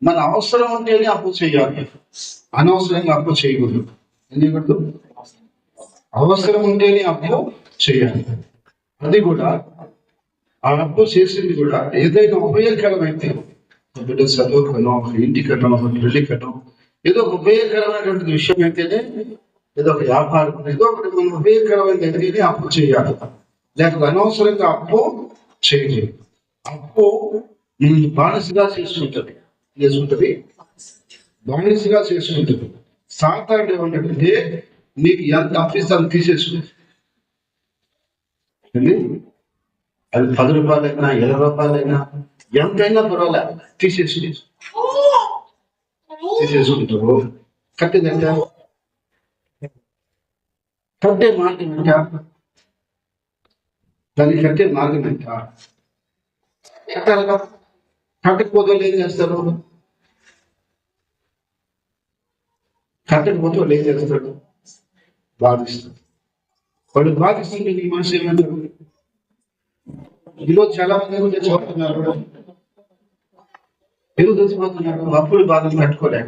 మన అవసరం ఉంటేనే అప్పు చేయాలి, అనవసరంగా అప్పు చేయకూడదు. ఎందుకంటే అవసరం ఉంటేనే అప్పు చేయాలి. అది కూడా ఆ అప్పు చేసింది కూడా ఏదైనా ఉపయోగకరమైతే, బిడ్డ చదువుకనో, ఇంటి కట్టడం, పెళ్లి కట్టడం, ఏదో ఒక ఉపయోగకరమైనటువంటి విషయం అయితేనే, ఏదో ఒక వ్యాపారం, ఏదో ఒకటి మనం ఉపయోగకరమైనది అయితేనే అప్పు చేయాలి. లేకపోతే అనవసరంగా అప్పు చేయలేదు. అప్పు బానిసగా చేసుకుంటది, బానిసగా చేసుకుంటుంది. సాతానుడు ఏమంటే నీకు ఎంత అప్పిస్తే అంత తీసేసుకుంది. అది 10 రూపాయలైనా 20 రూపాయలైనా ఎంతైనా పర్వాలే తీసేసుకుంటారు. కట్టేదంట, కట్టే మార్గం ఏంట, దాన్ని కట్టే మార్గం ఏంట. కట్టాలిగా, కట్టకపోతే వాళ్ళు ఏం చేస్తారు? కట్టకపోతే వాళ్ళు ఏం చేస్తాడు? బాధిస్తాడు. వాళ్ళు బాధిస్తుంటే నీ మనసు ఏమంటారు? ఈరోజు చాలా మంది తెచ్చిపోతున్నారు, ఎందుకు తెచ్చిపోతున్నారు? అప్పులు బాధలు తట్టుకోలేక,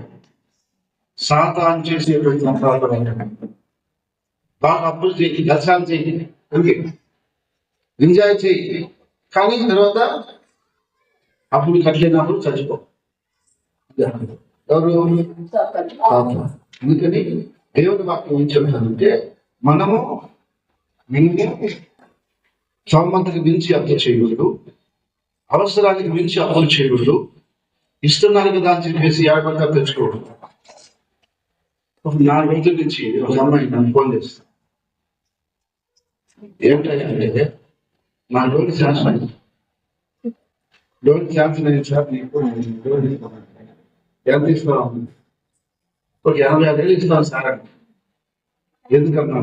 సాతాను చేసేటువంటి బాగా అప్పులు చేయి, దర్శనాలు చేయి, అంతే ఎంజాయ్ చేయి. కానీ తర్వాత అప్పుడు కట్టలేనప్పుడు చచ్చిపో. ఎవరు? అందుకని దేవుని వాక్యం ఏం చెప్తానంటే, మనము సౌమంతకి మించి అప్పులు చేయకూడదు, అవసరానికి మించి అప్పులు చేయకూడదు, ఇస్తున్నాను కదా అని చెప్పేసి ఏడపడితే తెచ్చుకోకూడదు. 4 రోజుల నుంచి ఒక అమ్మాయి నన్ను ఫోన్ చేస్తాను. ఏంటంటే నా లోన్ శాంక్షన్ అయింది, లోన్ శాంక్షన్ అయింది సార్, నీకు ఎంత ఇస్తాను? ఒక 85,000 ఇస్తాను సార్ అని. ఎందుకన్నా?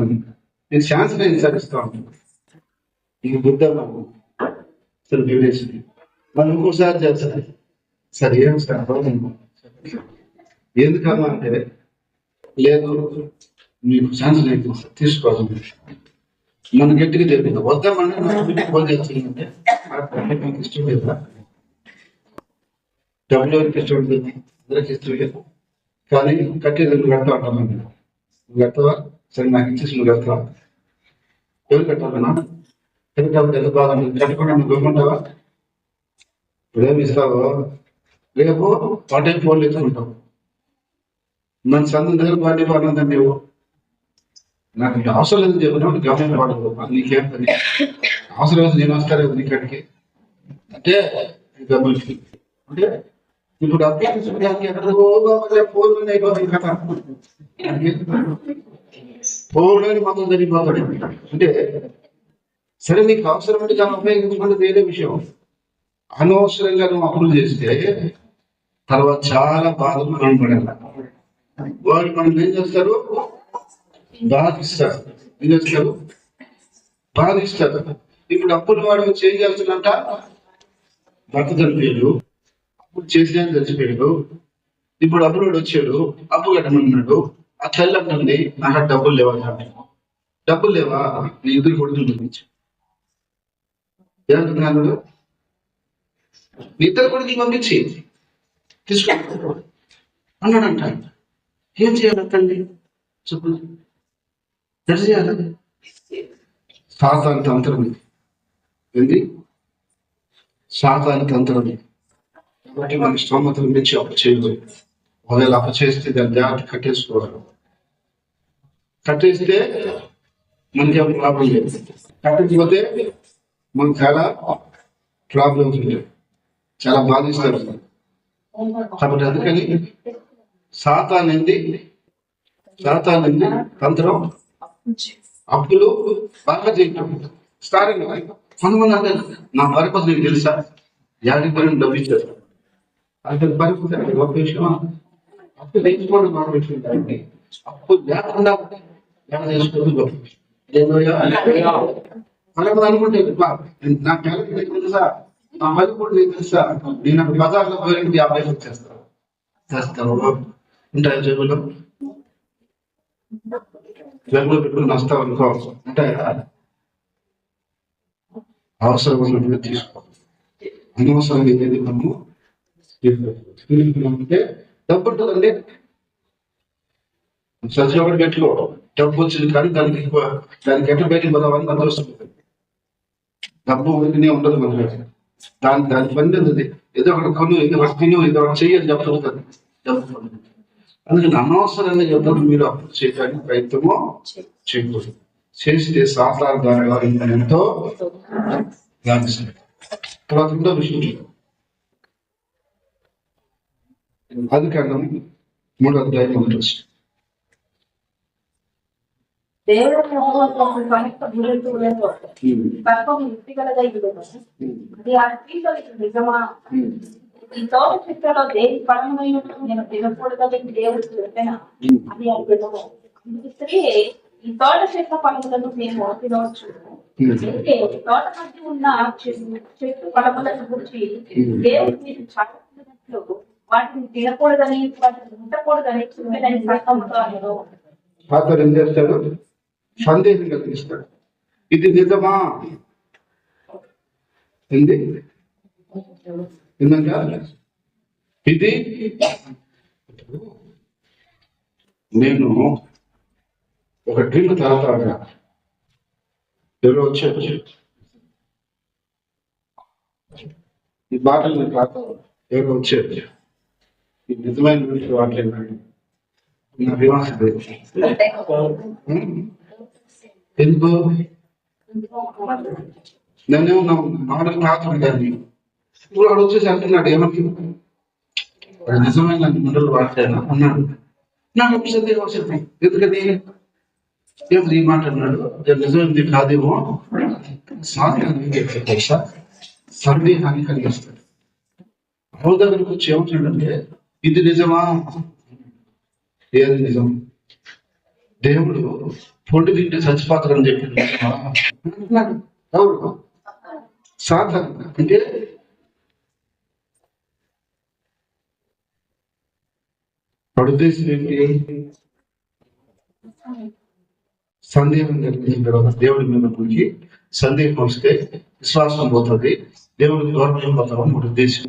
నేను శాంక్షన్ అయింది సార్, ఇస్తాను. నీకు బుద్ధి సరే వేరేసింది. మనం ఇంకోసారి చేస్తాను సార్, ఏం సార్ ఎందుకన్నా అంటే, లేదు మీకు శాంక్షన్ అయింది సార్, తీసుకోవాలి. మన గట్టిగా చెప్పింది వద్దామని ఫోన్ చేస్తుందంటే ఇష్టం లేదా? డబ్బులు ఎవరికి ఇష్టం ఉంటుంది? అందరికి ఇష్టం లేదు. కానీ కట్టేది నువ్వు కడతా ఉంటాను. నువ్వు కడతావా? సరే నాకు ఇచ్చేసి నువ్వు కడతావా? ఎవరు కట్టాలన్నా? ఎందుకంటే ఎంత బాగా కట్టకుండా నువ్వు గొప్పంటావా? ఇప్పుడేమి ఇస్తావో రేపు వాటే ఫోన్లు ఎత్తుకుంటావు. మన సందు దగ్గర పార్టీ పడినందని నువ్వు నాకు అవసరం లేదు చెప్పినప్పుడు గవర్నమెంట్ వాడదు. నీకేం పని అవసరం లేదు, నేను వస్తాను నీకడికి అంటే డబ్బులకి. అంటే ఇప్పుడు అప్లికేషన్ ఫోన్ అయిపోతుంది కదా, ఫోన్లోని మొత్తం జరిగిపోతాడు. అంటే సరే నీకు అవసరం అంటే దాన్ని ఉపయోగించుకుంటే వేరే విషయం. అనవసరంగా నువ్వు అప్పులు చేస్తే తర్వాత చాలా బాధలు మనం పడాలి. వాళ్ళు మనం ఏం చేస్తారు? బాధిస్తారు. ఏం చేస్తారు? బాధిస్తారు. ఇప్పుడు అప్పులు వాడు చేంజ్ చేస్తున్నట్ట, భర్త చనిపోయాడు, అప్పుడు చేసిన చచ్చిపోయాడు. ఇప్పుడు అప్పులు వచ్చాడు, అప్పు కట్టమన్నాడు. ఆ తల్లి అంటుంది నాకు డబ్బులు లేవా? డబ్బులు లేవా? నీ ఎదురు కొడుకుని చూపించు. ఏమంటున్నాను? నీ ఇద్దరు కొడుకు పంపించి తీసుకో అన్నాడంట. ఏం చేయాలి తల్లి చెప్పు? ఎట్లా చేయాలి? సాతాను తంత్రం ఏంది? సాతాను తంత్రం. కాబట్టి మన స్తోమతల నుంచి అప్పు చేయదు. ఒకవేళ అప్పు చేస్తే దాన్ని జాగ్రత్త కట్టేసుకోవాలి. కట్టేస్తే మనకి ఏం ప్రాబ్లం లేదు, కట్టకపోతే మనకు చాలా ప్రాబ్లమ్స్ ఉంటాయి, చాలా బాధిస్తారు. కాబట్టి అందుకని సాతానంది తంత్రం అప్పులు బాగా చేయటం స్టార్టింగ్. కొంతమంది అంటే నా పరిపతి నీకు తెలుసా, 50 డబ్బు ఇచ్చారు అంటే పరిపతి గొప్ప విషయం. అప్పు తెచ్చుకోవడం గొప్ప విషయం కాదండి, అప్పు లేకుండా చేసుకోవడం గొప్ప విషయం. కొంతమంది అనుకుంటే నా క్యాలరీ నీకు తెలుసా, నా పరిపతి నీకు తెలుసా, నేను అక్కడ బజార్లో పోయి 50 వచ్చేస్తాను చేస్తాను ఉంటాయి జేబులో పెట్టుకుని వస్తావు అనుకో. అంటే అవసరం ఉన్నట్టుగా తీసుకో, అనవసరం ఏది మనము అంటే డబ్బు ఉంటుందండి. సచివ ఒకటి పెట్టుకో, డబ్బు వచ్చింది కానీ దానికి ఎట్లా బయటకు పోదామని మన వస్తుంది. డబ్బు ఉనికినే ఉండదు మన దగ్గర. దాని పని ఉంది. ఏదో ఒకటి కొను, ఏదో ఒకటి తిను, ఏదో ఒకటి చెయ్యని చెప్తుంది డబ్బు. అందుకని అనవసరంగా ఎప్పుడు మీరు అప్పు చేయడానికి ప్రయత్నమో చేయకూడదు. చేస్తే సాధారణ ద్వారా ఎంతో గాంధిస్తారు. తర్వాత ఇంకో విషయం, అది కారణం 3వ అధ్యాయం 1వ వచనం. ఈ తోట చెట్లలో దేని ఫలమైన నేను తినకూడదని దేవుడు చెప్పిన అని అర్థము. అందుకే ఈ తోట చెట్ల ఫలములను మేము తినవచ్చు. అయితే తోట మధ్య ఉన్న చెట్టు ఫలములను గురించి దేవుడు మీరు చెప్పినట్లు వాటిని తినకూడదని, వాటిని ఉండకూడదని చెప్పినని సత్తంతో ఫాదర్ ఏం చేస్తాడు? సందేహం కలిగిస్తాడు. ఇది నిజమా? ఏంటంటే ఇది నేను ఒక డ్రింక్ తాగుతాగా, ఎవరో వచ్చారు, ఈ బాటలు నేను తాగుతా, ఎవరో వచ్చారు, ఈ నిజమైన గురించి వాడలేదు నా వివాహం ఎందుకు నన్నేమో నా మాటలు తాగుతాను దాన్ని. ఇప్పుడు వాడు వచ్చేసి అంటున్నాడు, ఏమని నిజమైన మండలు వాడతాను అన్నాడు. నాకు అప్పుడు సందేహం వచ్చింది, ఎందుకని ఏమి ఈ మాట అన్నాడు, నిజమైంది కాదేమో తెలుసా, సందేహాన్ని కలిగిస్తాడు. అవు దగ్గరకు వచ్చి ఏమంటాడంటే, ఇది నిజమా? ఏది నిజం? దేవుడు పొండి తింటే చచ్చిపోతారని చెప్పింది ఎవరు? సాధారణ అంటే ఉద్దేశం ఏంటి? సందేహం కలిగిన తర్వాత దేవుడి మీద గురించి సందేహం వస్తే విశ్వాసం పోతుంది, దేవుడికి దూరం అయిపోతామని మన ఉద్దేశం.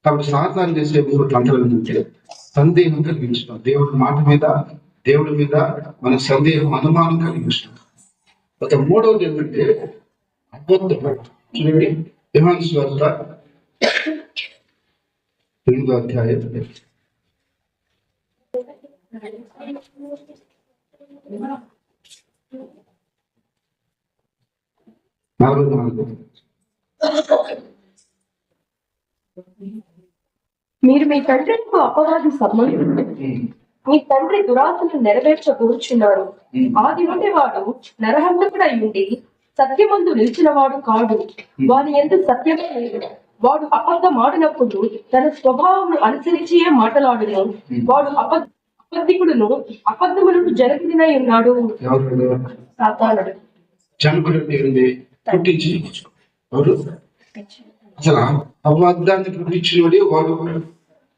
కాబట్టి సాధారణ చేసే తంత్రం ఏంటంటే సందేహం కలిగించడం, దేవుడి మీద మన సందేహం, అనుమానం కలిగించడం. ఒక 3వది ఏంటంటే అబద్ధం. చూడండి, యోహాను సువార్త 8వ అధ్యాయం 44. మీరు మీ తండ్రికి అపవాది సంబంధం, మీ తండ్రి దురాశను నెరవేర్చకూర్చున్నారు. ఆది నుండి వాడు నరహంతకుడై ఉండి సత్యమందు నిలిచిన వాడు కాడు, వాని యందు సత్యమే లేదు. వాడు అబద్ధమాడినప్పుడు తన స్వభావం అనుసరించి మాటలాడును. వాడు అబద్ధికుడును, అబద్ధములను జనకుడినై ఉన్నాడు. సాతానుడు. అసలు అబద్ధాన్ని పుట్టించినోడే వాడు.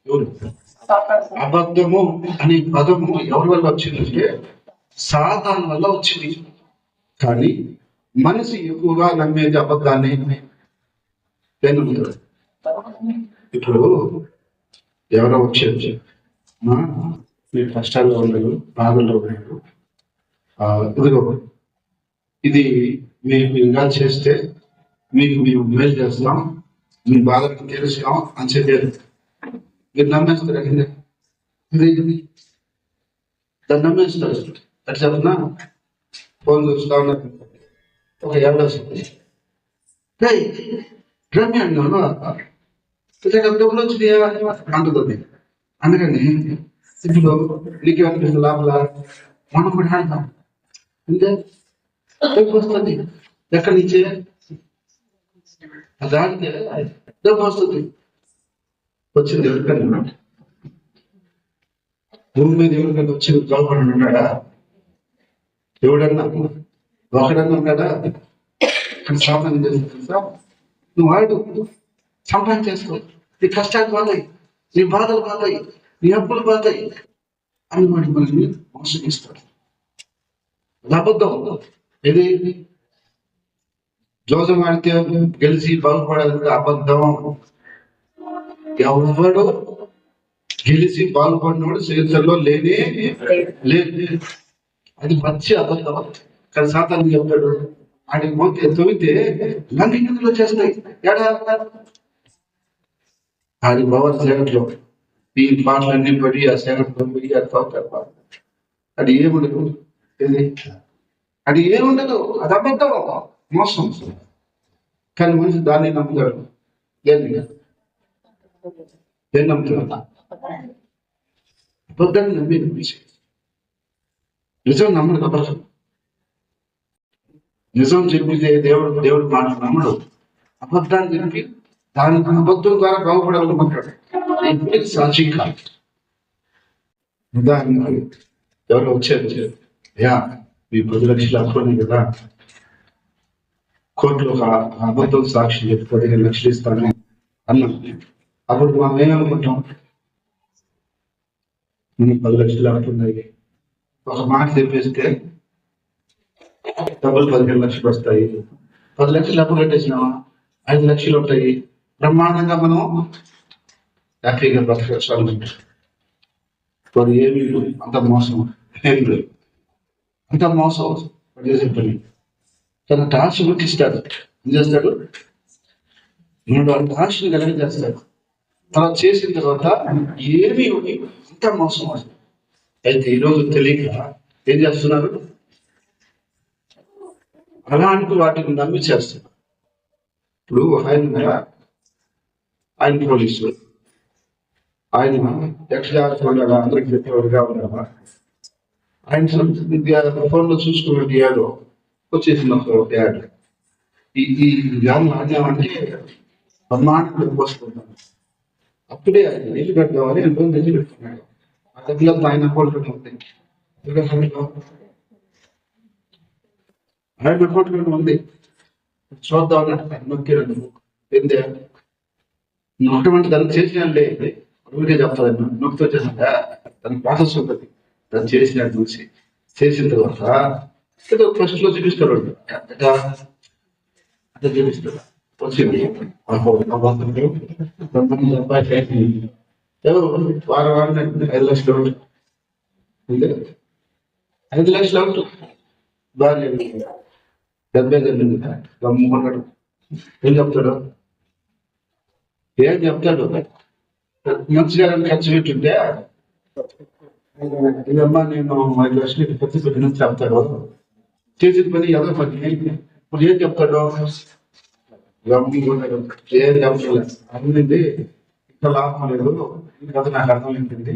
ఎవరు? అబద్ధము అనే పదము ఎవరి వల్ల వచ్చిందంటే సాతాను వల్ల వచ్చింది. కానీ మనసు ఎక్కువగా నమ్మేది అబద్ధాన్ని. ఇప్పుడు ఎవరో వచ్చేది, మీరు కష్టాల్లో ఉన్నారు, బాధల్లో ఉన్నారు, ఇదిగో ఇది మీకు ఇలా చేస్తే మీకు మేము మేలు చేస్తాం, మీ బాధకు తెలుస్తాం అని చెప్పారు. మీరు నమ్మేస్తారు, దాన్ని నమ్మేస్తారు. అట్లా చెప్పిన ఫోన్ చూస్తా ఉన్నారు, ఒక ఏళ్ళ వస్తుంది, రమ్య అన్నాను డబ్బులు వచ్చినాయా అంటుంది. అందుకని ఇప్పుడు నీకేమనిపిస్తుంది లోపల, మనం కూడా ఆడతాం అంతే. డబ్బు వస్తుంది ఎక్కడి నుంచే, అది ఆడితే డబ్బు వస్తుంది. వచ్చింది ఎవరికన్నా, భూమి మీద ఎవరికన్నా వచ్చింది గొప్పని ఉన్నాడా? ఎవడన్నా ఒకడన్నా ఉన్నాడా? సాధన చేస్తా, నువ్వు ఆడు, సంపాదన చేసుకో, నీ కష్టాలు పోతాయి, నీ బాధలు పోతాయి, నీ అప్పులు పోతాయి అని వాడి మనల్ని మోసగిస్తాడు. అబద్ధం. ఇది జోసం ఆడితే గెలిచి బాగుపడాలంటే అబద్ధం. ఎవడు గెలిచి పాల్పడినోడు చరిత్రలో లేనే లేదు. అది మంచి అబద్ధం. కానీ సాతాను చెప్పాడు, ఆడికి పోతే తొలితే లంకిందులో చేస్తాయి. ఆడి పవర్ సెకండ్లో ఈ పాటలన్నీ పడి ఆ సెకండ్లో పోయి అది ఏముండదు. అది ఏముండదు, అది అబద్ధం, మోసం. కానీ మనిషి దాన్ని నమ్ముతాడు. దేన్ని నమ్ముతాడు? అబద్ధాన్ని నమ్మి నమ్మించి నిజం నమ్మడు కదా. నిజం చెప్పితే దేవుడు మాట నమ్మడు. అబద్ధాన్ని చెప్పి దాని అబద్ధం ద్వారా బాగుపడాలనుకుంటాడు. ఇప్పుడు సాక్షి కాదు. ఉదాహరణకి ఎవరు వచ్చారు, అయ్యా మీ 10 లక్షలు అప్పుని కదా, కోర్టులో ఒక అబద్ధం సాక్షి చెప్పి 15 లక్షలు ఇస్తాను అన్నాం. అప్పుడు మనం ఏమనుకుంటాం? 10 లక్షలు అప్పున్నాయి, ఒక మాట చెప్పేస్తే డబ్బులు 15 లక్షలు వస్తాయి. 10 లక్షలు అప్పు కట్టేసినామా 5 లక్షలు ఉంటాయి. బ్రహ్మాండంగా మనం హ్యాపీగా బతకచ్చాలి. వాడు ఏమి అంత మోసం, ఏం లేదు, అంత మోసం చేసే పని. తన ఆశ ఇస్తాడు. ఏం చేస్తాడు? నేను వాళ్ళ ఆశను కలిగజేస్తాడు. అలా చేసిన తర్వాత ఏమి అంత మోసం. అయితే ఈరోజు తెలియక ఏం చేస్తున్నారు? అలాంటి వాటిని నమ్మి చేస్తున్నారు. ఇప్పుడు ఆయన పోలీసు, ఆయన యక్షజాతకుడుగా అందరికి చెప్పేవాడుగా ఉన్నావా? ఆయన ఫోన్లో చూసుకున్నట్టు యాదో వచ్చేసిన ఒక యాడ్. ఈ వ్యాధి ఆడామంటే బ్రహ్మాండం పోసుకుంటాను. అప్పుడే ఆయన నీళ్ళు పెడతామని ఎంతో నీళ్ళు పెడుతున్నాడు. ఆ దగ్గర ఆయన అకౌంట్లోనే ఉంది. ఆయన అకౌంట్లోనే ఉంది. చూద్దాం నొక్కిరండి. ఏందే నొక్కమంటే దాన్ని చేసినట్లే ఊరికే చెప్తాను. నొక్కితో వచ్చేసాక దాని ప్రాసెస్ ఉంటుంది. దాన్ని చేసినట్టు చూసి చేసిన తర్వాత ఏదో ఫస్ట్ లో చూపిస్తాడు. అంటే చూపిస్తాడు వచ్చింది వారం 5 లక్షలు అవుట్. 5 లక్షలు అవుట్. బాగా 70 గమ్ముకున్నాడు. ఏం చెప్తాడు? మంచిగా ఖర్చు పెట్టుంటే ఇదమ్మా నేను 5 లక్షలు ఖర్చు పెట్టిన చెప్తాడు. చేసిన పని ఏదో పని. ఇప్పుడు ఏం చెప్తాడు? గమ్ముకున్నాడు. ఏం చెప్తాడు? అయింది, ఇంత లాభం లేదు, ఇంకా నాకు అర్థం ఏంటండి.